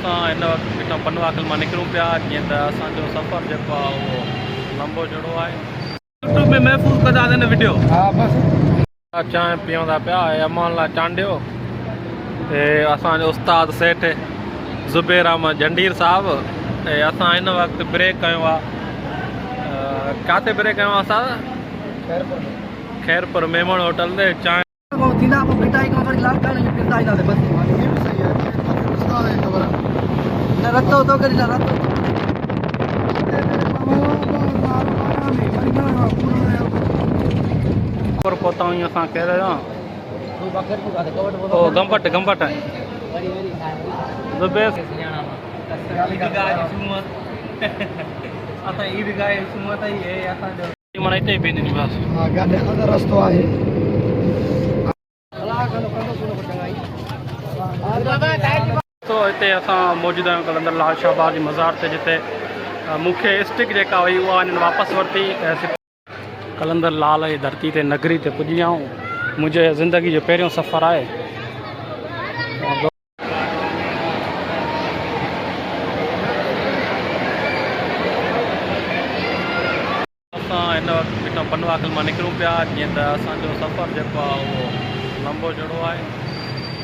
असां हिन वक़्तु हितां बनवाकल मां निकिरूं पिया जीअं त असांजो सफ़र जेको आहे उहो लंबो चौड़ो आहे। यूट्यूब में महफ़ूज़ कंदा हिन वीडियो। हा बसि चांहि पीअंदा पिया ऐं अमान लाइ चांडियो ऐं असांजो उस्ताद सेठ ज़ुबैर अहमद जंडीर साहिबु ऐं असां हिन वक़्तु ब्रेक कयो आहे। किथे ब्रेक कयो आहे असां? खैरपुर मेमण होटल ते चांहि थींदा पोइ मिटाई खां थोरी लाल करण पिंदा ईंदासीं बसि ये बि सही आहे ख़बर न रतो थो करे न रतो पर पहुता आहियूं असां कहिड़े ओ गंबट गंबट ज़ुबैर असां ईदगाह जी सुमत ई आहे असांजो माना हिते ई पवंदी बसि। हा गाॾी अंदरि रस्तो आहे तो हिते असां मौजूदु आहियूं कलंदर लाल शाहबाज़ जी मज़ार ते जिते मूंखे स्टिक जेका हुई उहा हिननि वापसि वरिती कलंदर लाल जी धरती ते नगरी ते पुॼी आऊं। मुंहिंजे ज़िंदगी जो पहिरियों सफ़र आहे। असां हिन वक़्तु हितां बनवाकल मां निकिरूं पिया जीअं त असांजो सफ़र जेको आहे उहो लंबो चौड़ो आहे।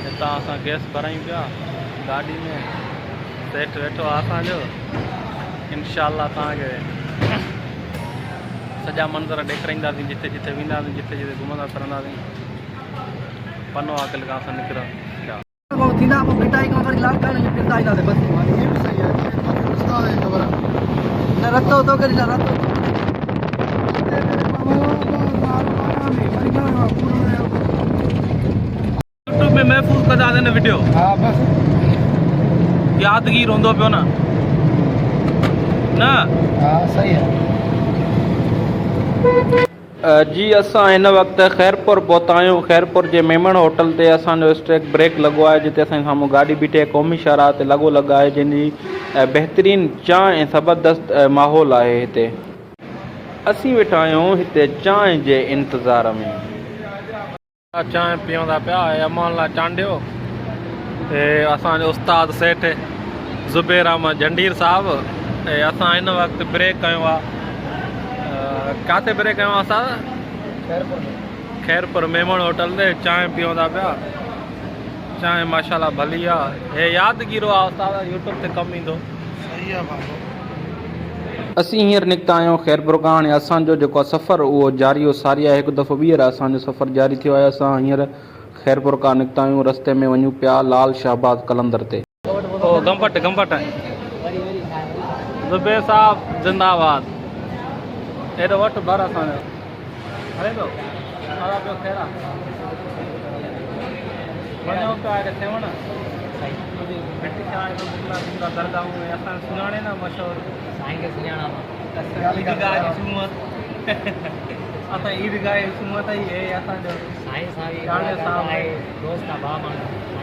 हितां असां गैस भरायूं पिया गाॾी में सेठ वेठो आहे असांजो। इनशाअल्लाह तव्हांखे सॼा मंज़र ॾेखारींदासीं जिते जिते वेंदासीं जिते जिते घुमंदा फिरंदासीं। बनवाकल खां असां निकिरूं पिया थींदा पोइ मिटाई खां थोरी लाल करण पिंदा ईंदासीं बसि ये बि सही आहे ख़बर न रतो थो करे न रतो यूट्यूब में महफ़ूज़ कंदा हिन वीडियो। हा बसि यादगिरी रहंदो पियो न हा सही आहे। जी असां हिन वक़्तु खैरपुर पहुता आहियूं। खैरपुर जे मेमण होटल ते असांजो स्ट्रेक ब्रेक लॻो आहे जिते असांजे साम्हूं गाॾी बीठी आहे। क़ौमी शाहराह ते लॻो लॻा आहे जंहिंजी बहितरीनु चांहि ऐं ज़बरदस्त माहौल आहे। हिते असीं वेठा आहियूं हिते चांहि जे इंतज़ार में। चांहि पीअंदा पिया ऐं अमान लाइ चांडियो ऐं असांजो उस्ताद सेठ ज़ुबैर अहमद जंडीर साहिबु ऐं असां हिन वक़्तु ब्रेक कयो आहे। किथे ब्रेक कयो आहे असां? खैरपुर मेमण होटल ते चांहि पीअंदा पिया। चांहि माशाल्लाह भली आहे। हे यादगिरो आहे उस्ताद यूट्यूब ते कमु ईंदो। सही आहे असीं हींअर निकिता आहियूं खैरपुर खां। हाणे असांजो जेको आहे सफ़र उहो जारी हो सारी आहे। हिकु दफ़ो ॿीहर असांजो सफ़र जारी थियो आहे। असां हींअर खैरपुर खां निकिता आहियूं। रस्ते में वञूं पिया लाल शाहबाज़ कलंदर ते। ओ गंबट गंबट ज़ुबैर साहिब ज़िंदाबाद। हेॾो वटि भर असांजो हले थो खाधा पियो खैरा वञूं पिया हेॾे सेवण मिटी दरगाहूं असां सुञाणे न मशहूरु साईं खे सुञाणा ईदगाह जी सुमत असां ईदगाह जी सुमत ई आहे असांजो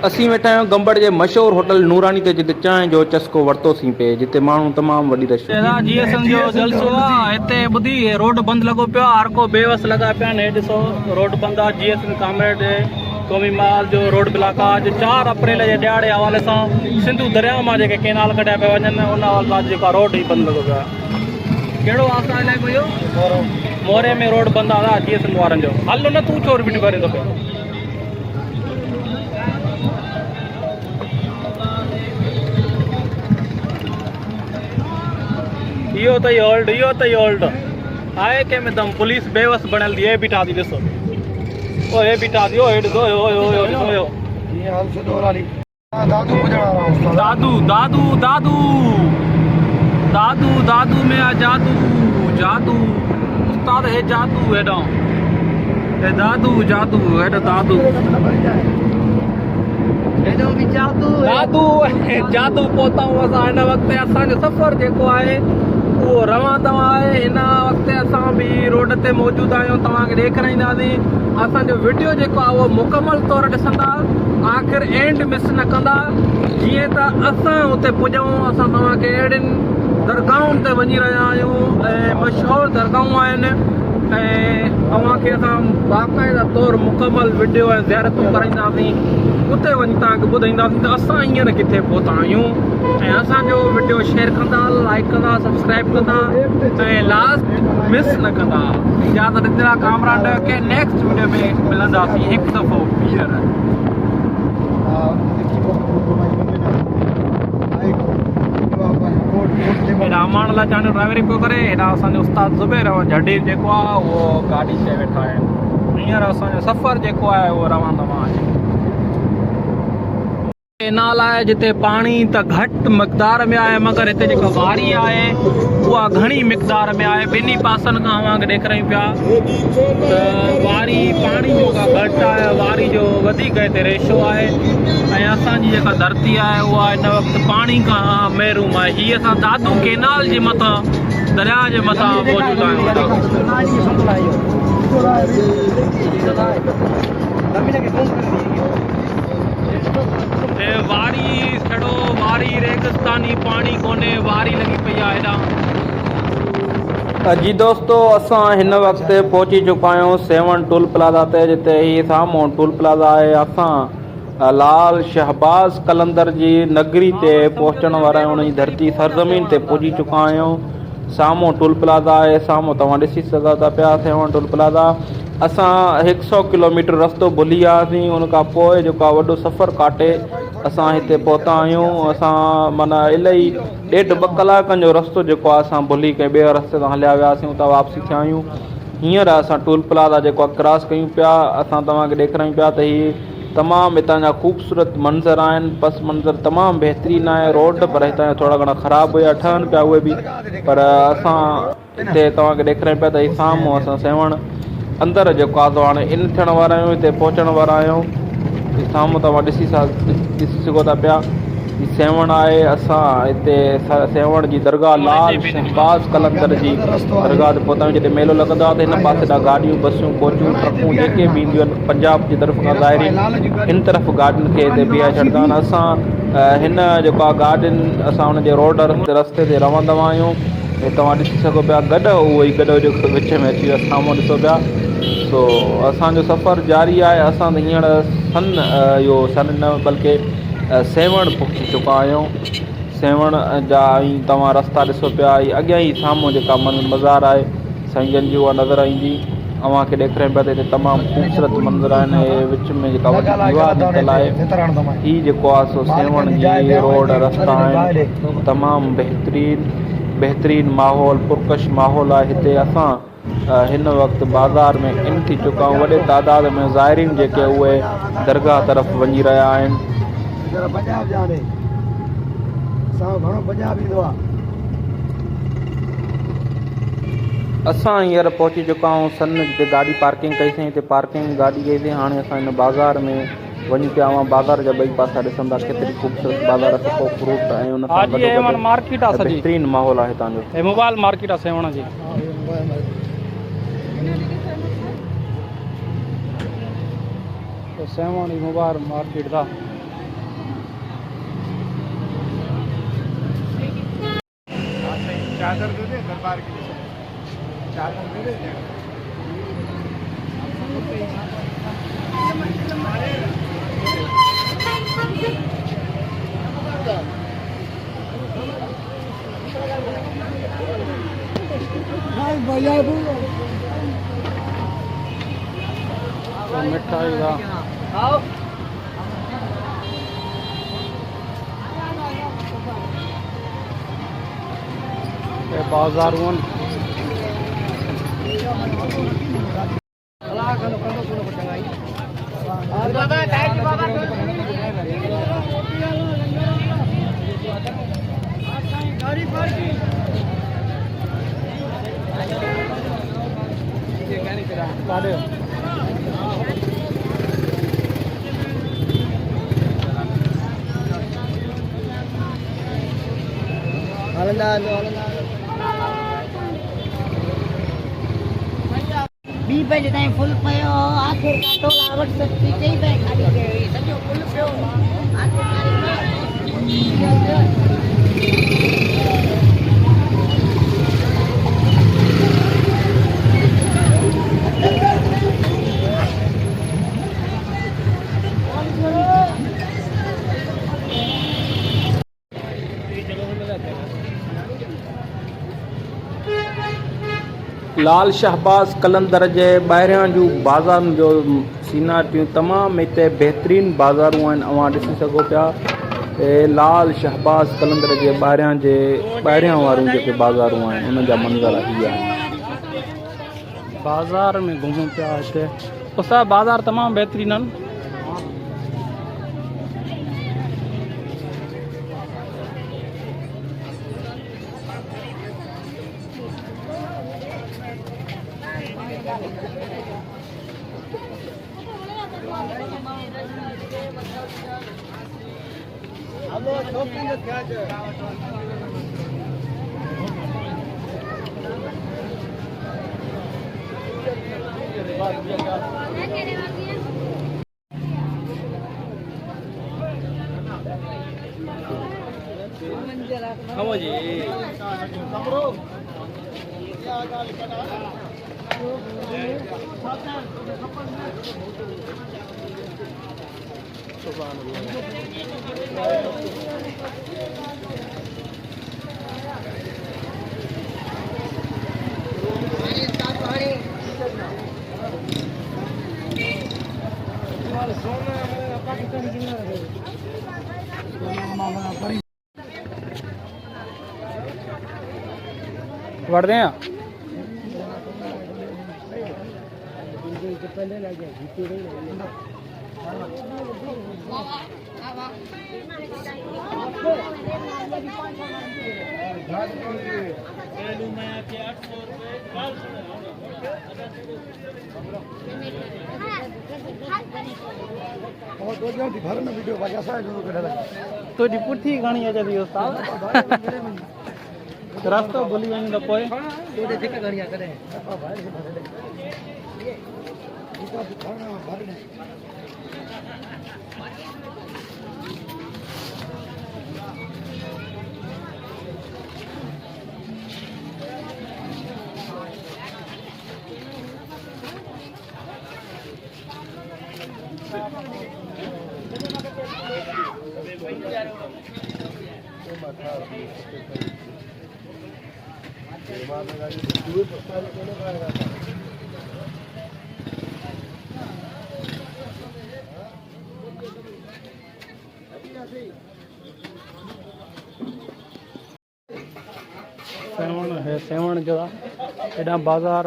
असीं वेठा आहियूं गंबड़ जे मशहूरु होटल नूरानी ते जिते चांहि जो चस्को वरितोसीं पिए जिते माण्हू तमामु वॾी रश जो जलसो आहे। हिते ॿुधी रोड बंदि लॻो पियो आहे। हर को बेवस लॻा पिया आहिनि। हे ॾिसो रोड बंदि आहे। GSM कामरेड क़ौमी माल जो रोड ब्लॉक आहे। अॼु 4 अप्रैल जे ॾियारे हवाले सां सिंधू दरिया मां जेके केनाल कढिया पिया वञनि उन हवाले सां जेका रोड ई बंदि लॻो पियो आहे। कहिड़ो आसां इलाइक़ो इहो? मोरे में रोड बंदि आहे GSM वारनि जो। हल न तूं छो रिपीट करे थो पियो? इहो त ई होल्ड आहे कंहिंमें दम पुलिस बेवस बणियल थी। हे बीठा थी ॾिसो ओ हे बीठा थी हे ॾिसो दादू दादू दादू दादू दादू में आ जादू जादू उस्ताद हे जादू हेॾो हे दादू जादू हेॾो दादू दादू जादू पहुताऊं असां हिन वक़्तु। असांजो सफ़र जेको आहे उहो रवां आहे। हिन वक़्तु असां बि रोड ते मौजूदु आहियूं। तव्हांखे ॾेखारींदासीं। असांजो वीडियो जेको आहे उहो मुकमल तौरु ॾिसंदा आख़िर एंड मिस न कंदा जीअं त असां उते पुॼूं। असां तव्हांखे अहिड़ियुनि दरगाहुनि ते वञी रहिया आहियूं ऐं मशहूरु दरगाहूं आहिनि ऐं तव्हांखे असां बाक़ाइदा तौरु मुकमल वीडियो ऐं ज़ियारतूं कराईंदासीं। उते वञी तव्हांखे ॿुधाईंदासीं त असां हींअर किथे पहुता आहियूं ऐं असांजो वीडियो शेयर कंदा, लाइक कंदा, सब्सक्राइब कंदा ऐं लास्ट मिस न कंदा। इजाज़त ॾींदा कामरान के नेक्स्ट वीडियो में मिलंदासीं हिकु दफ़ो ॿीहर। हेॾा अमान लाइ चांहि ड्राइवरिंग पियो करे, हेॾा असांजो उस्ताद ज़ुबैर जॾहिं जेको आहे उहो गाॾी चए वेठा आहिनि। हींअर असांजो सफ़र जेको आहे उहो रवां दवां आहे। नाला आहे जिते पाणी त घटि मक़दार में आहे, मगर हिते जेका वारी आहे उहा घणी मक़दार में आहे। ॿिन्ही पासनि खां अवांखे ॾेखारियूं पिया त वारी पाणी जो का घटि आहे, वारी जो वधीक हिते रेशो आहे ऐं असांजी जेका धरती आहे उहा हिन वक़्तु पाणी खां महरूम आहे। हीअ असां दादू केनाल जे मथां, दरिया जे मथां मौजूदु आहियूं। वारी छड़ो वारी रेगिस्तानी पाणी कोन्हे, वारी लॻी पई आहे हेॾा। जी दोस्तो, असां हिन वक़्तु पहुची चुका आहियूं 7 टोल प्लाज़ा ते, जिते ही साम्हूं टोल प्लाज़ा आहे। असां लाल शहबाज़ कलंदर जी नगरी ते पहुचण वारा आहियूं, उनजी धरती सरज़मीन ते पहुची चुका आहियूं। साम्हूं टोल प्लाज़ा आहे, साम्हूं तव्हां ॾिसी सघो था पिया 7 टोल प्लाज़ा। असां 100 किलोमीटर रस्तो भुली वियासीं, उन खां पोइ जेको आहे वॾो सफ़र काटे असां हिते पहुता आहियूं। असां माना इलाही 1.5-2 कलाकनि जो रस्तो जेको आहे असां भुली करे ॿिए रस्ते तां हलिया वियासीं, उतां वापसी थिया आहियूं। हींअर असां टोल प्लाज़ा जेको आहे क्रॉस कयूं पिया। असां तव्हांखे ॾेखारियूं पिया त हीअ तमामु हितां जा ख़ूबसूरत मंज़र आहिनि। पस मंज़र तमामु बहितरीनु आहे। रोड पर हितां जा थोरा घणा ख़राबु हुया, ठहनि पिया उहे बि, पर असां हिते तव्हांखे ॾेखारियूं पिया त हीअ साम्हूं असां 7 अंदरि जेको आहे हाणे इन थियण वारा आहियूं, हिते पहुचण वारा आहियूं। साम्हूं तव्हां ॾिसी सघो था पिया, हीअ 7 आहे। असां हिते 7 जी दरगाह लाल शहबाज़ कलंदर जी दरगाह ते पहुता आहियूं, जिते मेलो लॻंदो आहे। त हिन पासे ॾांहुं गाॾियूं, बसूं, कोचूं, ट्रकूं जेके बि ईंदियूं आहिनि पंजाब जी तरफ़ खां ज़ाहिरीन, हिन तरफ़ गाॾियुनि खे हिते बीहाए छॾंदा आहिनि। असां हिन जेको आहे गाॾियुनि, असां हुनजे रोड रस्ते ते रहंदा आहियूं। हे तव्हां ॾिसी सघो पिया गॾु, उहो ई गॾु जेको विच में अची वियो साम्हूं ॾिसो पिया। सो असांजो सफ़र जारी आहे। असां त हींअर सन न बल्कि 7 पहुची चुका आहियूं। 7 जा ऐं तव्हां रस्ता ॾिसो पिया, अॻियां ई साम्हूं जेका मज़ार आहे साईं जन जी उहा नज़र ईंदी। अव्हांखे ॾेखारियूं पिया त हिते तमामु ख़ूबसूरत मंज़र आहिनि। विच में जेका वॾी दीवार ठहियल आहे, हीअ जेको आहे सो 7 जी रोड रस्ता आहिनि। तमामु बहितरीनु माहौल, पुरकश माहौल आहे हिते। असां हिन वक़्तु बाज़ार में इन थी चुका आहियूं। वॾे तादाद में ज़ाइरीन जेके उहे दरगाह तरफ़ वञी रहिया आहिनि। असां हींअर पहुची चुका आहियूं सन, जिते गाॾी पार्किंग कईसीं। हिते पार्किंग गाॾी कईसीं। हाणे असां हिन बाज़ार में वञी पिया हुआ। बाज़ार जा ॿई पासा ॾिसंदा केतिरी ख़ूबसूरत बाज़ार, सुठो फ्रूट ऐं उन सां बहितरीनु माहौल आहे हितां जो। मोबाइल मार्केट आहे 7 जी। तो 7 मोबाइल मार्केट था। चादर दे दे दरबार की, चादर दे दे। मिठाई का बाजार बी पहले ताईं फुल पियो, आख़िर काटो लावट सस्ती चई पई खाली कयो, सॼो फुल पियो आख़िर लाल शहबाज़ कलंदर जे ॿाहिरियां जूं बाज़ारुनि जो सीनारियूं तमामु हिते बहितरीनु बाज़ारूं आहिनि। अवां ॾिसी सघो पिया लाल शहबाज़ कलंदर जे ॿाहिरियां वारियूं जेके बाज़ारूं आहिनि उन जा मंज़र इहे आहिनि। बाज़ार में घुमूं पिया हिते उसां बाज़ार तमामु बहितरीनु आहिनि। वड़दे हैं तो पुठी घणी अचे रास्तो भूली वञे त पोइ सेवण जो हेॾा बाज़ार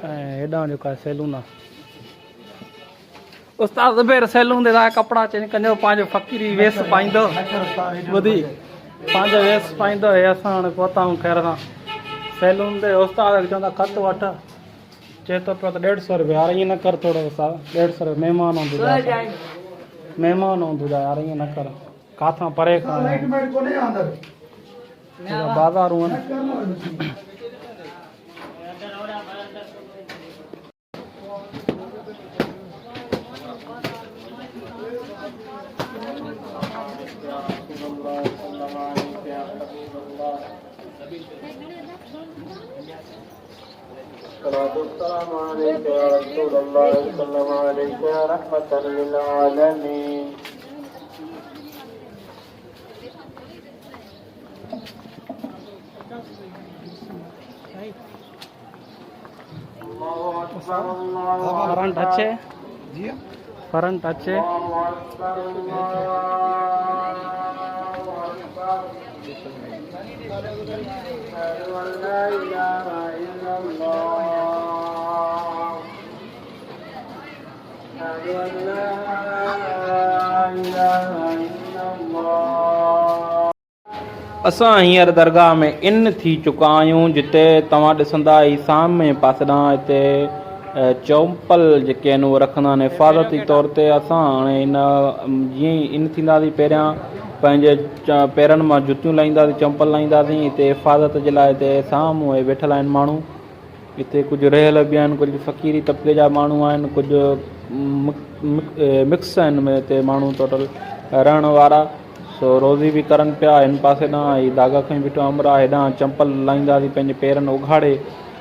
हेॾा जेका सैलून आहे उस्ताद ज़ुबैर सैलून ते कपिड़ा चेंज कंदो पंहिंजो फ़क़ीरी वेस पाईंदो ॿुधी पंहिंजो वेस पाईंदो हे असां हाणे पहुता आहियूं ख़ैर सां सैलून ते उस्ताद चवंदा खत वठ चए थो पियो त 150 रुपया यार ईअं न कर थोरो उस्ताद 150 रुपया महिमान हूंदो यार ईअं न कर किथां परे खां बाज़ारूं आहिनि السلام عليك يا رسول الله السلام عليك يا رحمة للعالمين الله أكبر الله فرنٹ अच्छे فرنٹ अच्छे لا إله إلا الله أشهد أن لا إله إلا الله असां हींअर दरगाह में इन थी चुका आहियूं जिते तव्हां ॾिसंदा ई सामने पासे ॾांहुं हिते चंपल जेके आहिनि उहे रखंदा आहिनि हिफ़ाज़ती तौर ते। असां हाणे इन जीअं ई इन थींदासीं पहिरियां पंहिंजे पेरनि मां जुतियूं लाहींदासीं चंपल लाहींदासीं हिते हिफ़ाज़त जे लाइ हिते साम्हूं वेठल आहिनि माण्हू हिते कुझु रहियल बि आहिनि कुझु फ़क़ीरी तबिके जा माण्हू आहिनि कुझु मिक्स आहिनि हिते माण्हू टोटल रहण वारा सो रोज़ी बि करनि पिया हिन पासे ॾांहुं ही दागा खई बीठो अमरा हेॾां चंपल लाहींदासीं पंहिंजे पेरनि उघाड़े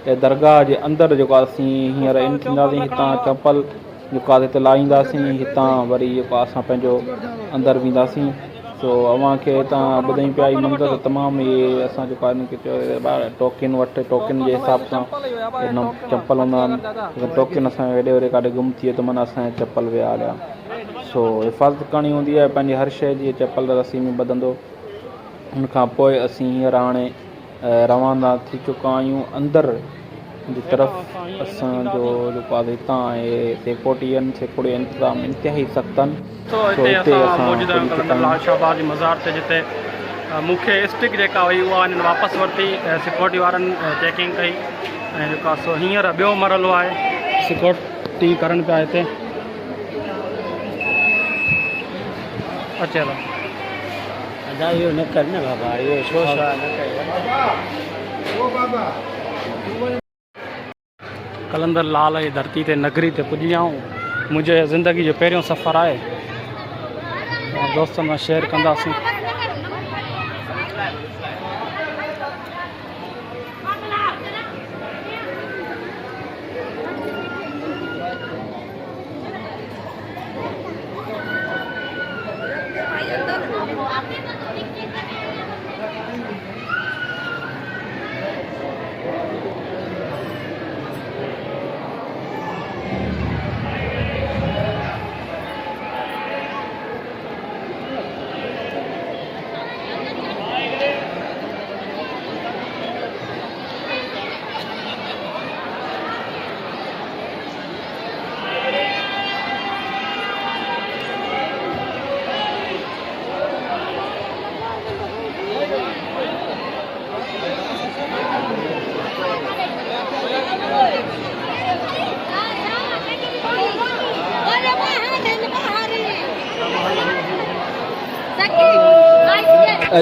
ऐं दरगाह जे अंदरि जेको आहे असीं हींअर इन थींदासीं हितां चंपल जेको आहे हिते लाहींदासीं हितां वरी जेको आहे असां पंहिंजो अंदरि वेंदासीं सो अव्हांखे हितां ॿुधाई पिया ई मंदरु तमामु इहे असां जेको आहे हिनखे चयो टोकिन वटि टोकिन जे हिसाब सां चंपल हूंदा आहिनि टोकिन असांजो हेॾे होॾे काॾे गुम थिए त माना असांजे चप्पल विया हलिया सो हिफ़ाज़त करणी हूंदी आहे पंहिंजी हर शइ जी चप्पल रस्सी में ॿधंदो हुनखां पोइ असीं हींअर हाणे रवाना थी चुका आहियूं अंदरि जी तरफ़ असांजो जेको आहे हितां आहे सिक्योरिटी इंतज़ाम इंतिहाई सख़्त आहिनि तो हिते असां मौजूदु आहियूं कलंदर लाल शाहबाज़ जी मज़ार ते जिते मूंखे स्टिक जेका हुई उहा हिननि वापसि वरिती सिक्योरिटी वारनि चेकिंग कई ऐं जेका सो हींअर ॿियो मरहलो आहे सिक्योरिटी करनि पिया हिते अचे हलो अदा इहो न कर न बाबा इहो छो छा न कलंदर लाल जी धरती ते नगरी ते पुॼी आऊं मुंहिंजे ज़िंदगी जो पहिरियों सफ़र आहे दोस्तनि सां शेयर कंदासीं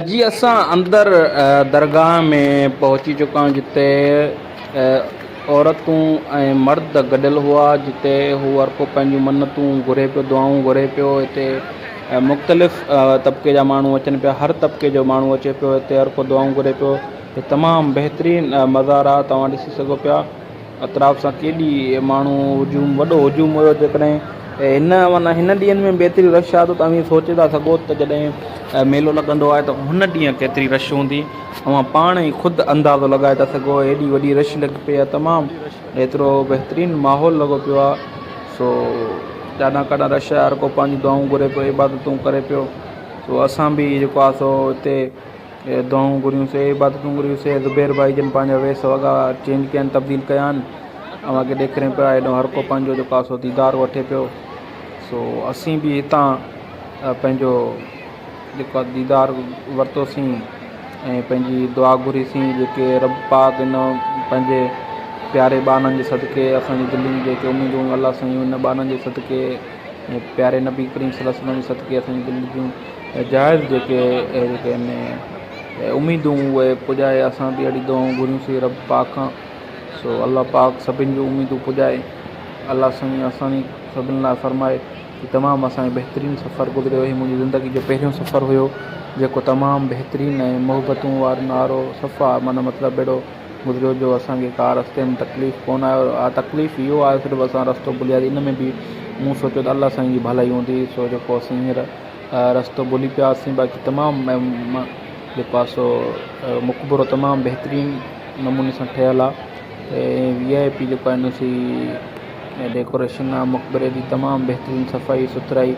जी असां अंदरि दरगाह में पहुची चुका आहियूं जिते औरतूं ऐं मर्द गॾियल हुआ जिते हू हर को पंहिंजूं मन्नतूं घुरे पियो दुआऊं घुरे पियो हिते मुख़्तलिफ़ तबिके जा माण्हू अचनि पिया हर तबिके जो माण्हू अचे पियो हिते हर को दुआऊं घुरे पियो हे तमामु बहितरीनु मज़ार आहे तव्हां ॾिसी सघो पिया अतराफ़ सां केॾी माण्हू हुजूम वॾो हुजूम हुयो जेकॾहिं हिन माना हिन ॾींहंनि में बि एतिरी रश आहे त तव्हां सोचे था सघो त जॾहिं मेलो लॻंदो आहे त हुन ॾींहुं केतिरी रश हूंदी ऐं पाण ई ख़ुदि अंदाज़ो लॻाए था सघो हेॾी वॾी रश लॻी पई आहे तमामु एतिरो बहितरीनु माहौल लॻो पियो आहे सो ॾाढा काॾा रश आहे हर को पंहिंजी दुआऊं घुरे पियो इबादतूं करे पियो सो असां बि जेको आहे सो हिते दुआऊं घुरियूंसीं इबादतूं घुरियूंसीं ज़ुबैर भाई जन पंहिंजा वेस वॻा चेंज कया आहिनि तब्दील कया आहिनि अव्हांखे ॾेखारे पिया हेॾो हर को पंहिंजो जेको आहे सो दीदार वठे पियो सो असीं बि हितां पंहिंजो जेको आहे दीदार वरितोसीं ऐं पंहिंजी दुआ घुरीसीं जेके रब पाक हिन पंहिंजे प्यारे ॿारनि जे सदके असांजी दिलि जी जेके उमेदूं अलाह साईं हिन ॿारनि जे सदके ऐं प्यारे नबी करीम सल्लल्लाहु अलैहि वसल्लम जे सदके असांजी दिलि जूं जाइज़ जेके आहिनि उमेदूं उहे पुॼाए असां बि अहिड़ी दुआऊं घुरियूंसीं रब पाक खां सो अलाह पाक सभिनि जूं उमेदूं पुॼाए अलाह साईं असांजी सभिनि लाइ फरमाए कि तमामु असांजो बहितरीनु सफ़रु गुज़रियो हुई मुंहिंजी ज़िंदगी जो पहिरियों सफ़रु हुयो जेको तमामु बहितरीनु ऐं मोहबतूं वारो नारो सफ़ा माना मतिलबु अहिड़ो गुज़रियो जो असांखे का रस्ते में तकलीफ़ कोन आयो तकलीफ़ इहो आहे सिर्फ़ु असां रस्तो भुलियासीं इन में बि मूं सोचियो त अलाह साईं जी भलाई हूंदी सो जेको असीं हींअर रस्तो भुली पियासीं बाक़ी तमामु जेको आहे सो मुक़बरो तमामु बहितरीनु नमूने सां ठहियलु आहे ऐं VIP जेको आहे सी डेकोरेशन आहे मक़बरे जी तमामु बहितरीनु सफ़ाई सुथराई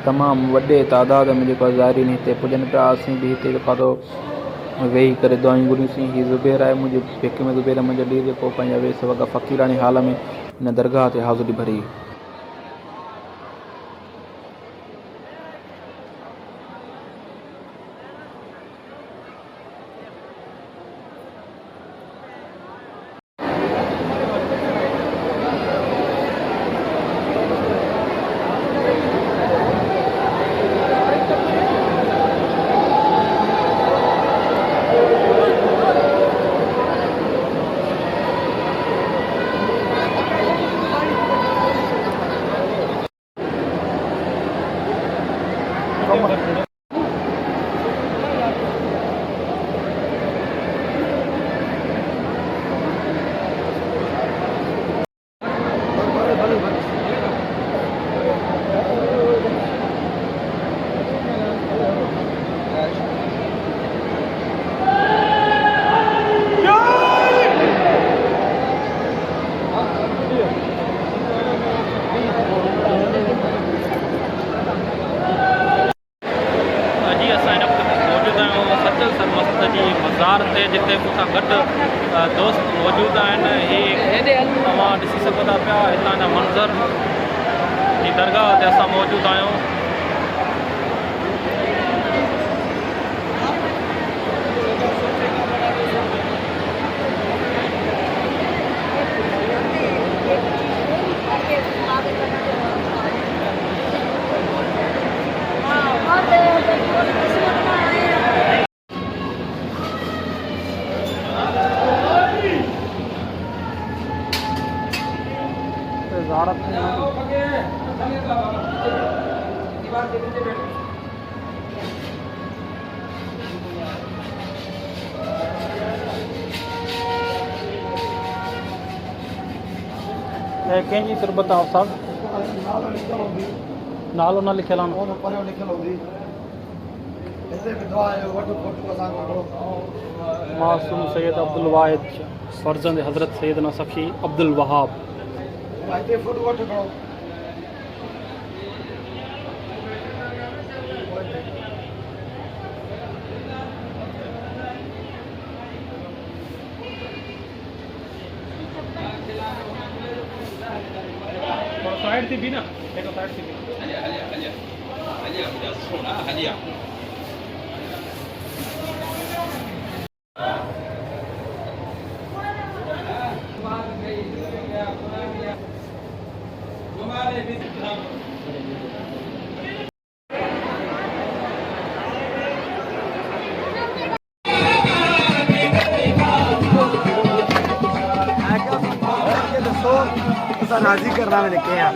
तमामु वॾे तादाद में जेको आहे ज़ाइरीन हिते पुॼनि पिया असीं बि हिते जेको आहे वेही करे दुआयूं घुरियूंसीं हीअ ज़ुबैर आहे मुंहिंजे पेके में ज़ुबैर मुंहिंजो ॾींहुं जेको पंहिंजा वेस वॻा फ़क़ीरानी हाल में हिन दरगाह ते हाज़िरी भरी सरमस्त जी मज़ार ते जिते मूंसां गॾु दोस्त मौजूदु आहिनि। ही तव्हां ॾिसी सघो था पिया हितां जा मंज़र जी दरगाह ते असां मौजूदु आहियूं। कंहिंजी तुरबत आहे साहब? नालो न लिखियल आहे। मासूम सैयद अब्दुल वाहिद फर्जंद हज़रत सैयदना सखी अब्दुल वहाब। साइड थी भी ना, देखो साइड थी भी। राजी करना में लिखे हैं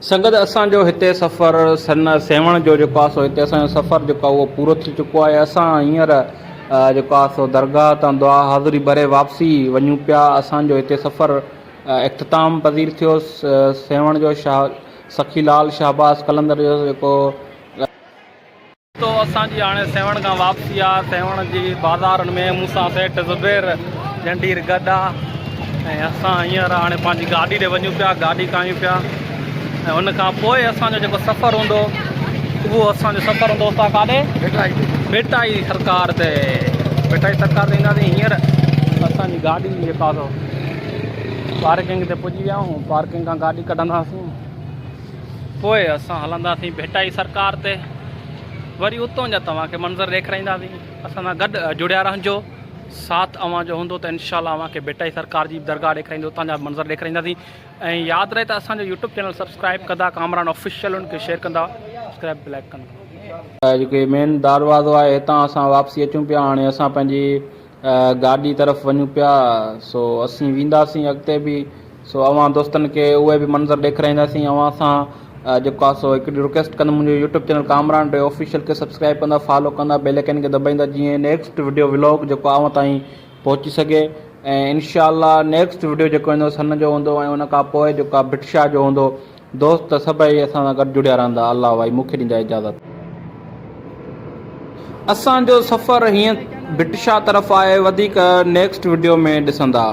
संगत असांजो हिते सफ़र सन सेवण जो जेको आहे सो हिते असांजो सफ़र जेको आहे उहो पूरो थी चुको आहे। असां हींअर जेको आहे सो दरगाह तां दुआ हाज़िरी भरे वापसी वञूं पिया। असांजो हिते सफ़र इख़्तिताम पज़ीर थियो। सेवण जो सखीलाल शहबाज़ कलंदर जो जेको तो असांजी हाणे सेवण खां वापसी आहे। सेवण जी बाज़ारुनि में मूंसां सेठ ज़ुबैर जंडीर गॾु आहे ऐं असां हींअर हाणे पंहिंजी गाॾी ॾे वञूं पिया, गाॾी कयूं पिया ऐं हुन खां पोइ असांजो जेको सफ़रु हूंदो उहो असांजो सफ़रु हूंदो असां काॾे भेटाई सरकार ते। भेटाई सरकार ते ईंदासीं। हींअर असांजी गाॾी जेका पार्किंग ते पुॼी विया आहियूं। पार्किंग खां गाॾी कढंदासीं, पोइ असां हलंदासीं भेटाई सरकार ते। वरी उतां जा तव्हांखे मंज़र ॾेखारींदासीं। असां सां गॾु जुड़िया रहजो। साथ अवां जो हूंदो त इनशाला अवांखे भेटाई सरकार जी दरगाह ॾेखारींदो, उतां जा मंज़र ॾेखारींदासीं। ऐं यादि रहे त असांजो यूट्यूब चैनल सब्सक्राइब कंदा, कामरान ऑफिशियल उनखे शेयर कंदा, सब्सक्राइब ब्लैक कंदा। जेके मेन दरवाज़ो आहे हितां असां वापसी अचूं पिया। हाणे असां पंहिंजी गाॾी तरफ़ वञूं पिया। सो असीं वेंदासीं अॻिते बि। सो अवां दोस्तनि खे उहे बि मंज़र ॾेखारींदासीं। अवां सां जेको आहे सो हिकिड़ी रिक्वेस्ट कंदुमि, मुंहिंजो यूट्यूब चैनल कामरान टे ऑफिशियल खे सब्सक्राइब कंदा, फॉलो कंदा, बेल आइकन खे दॿाईंदा, जीअं नेक्स्ट वीडियो व्लॉग जेको आहे ताईं पहुची सघे। ऐं इनशाला नेक्स्ट वीडियो जेको ईंदो सन जो हूंदो ऐं उन खां पोइ जेको आहे भिटशा जो हूंदो। दोस्त सभई असां सां गॾु जुड़िया रहंदा। अलाह भाई मूंखे ॾींदा इजाज़त। असांजो सफ़र हीअं भिटशा तरफ़ आहे, वधीक नेक्स्ट वीडियो में ॾिसंदा।